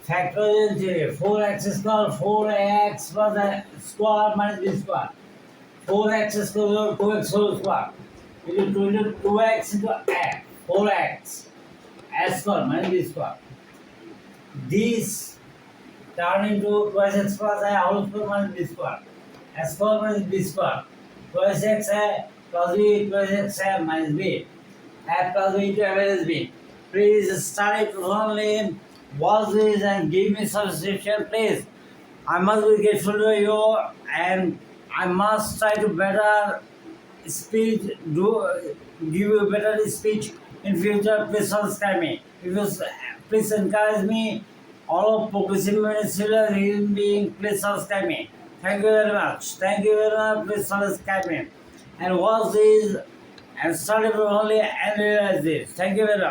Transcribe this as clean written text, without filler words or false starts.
factorial theory. 4x square, 4x plus the square minus b square. 4x square, 2x whole square. You do 2x into x, 4x, s square minus b square. This turn into twice x plus a whole square minus b square. S square minus b square. Twice x a plus b, twice x a minus b. A plus b to average b. Please study only watch this and give me substitution, please. I must be grateful to you and I must try to better speech, give you better speech in future. Please subscribe me. If you please encourage me, all of progressive medicine human being, please subscribe me. Thank you very much. Thank you very much. Please subscribe me and watch this and study only and realize this. Thank you very much.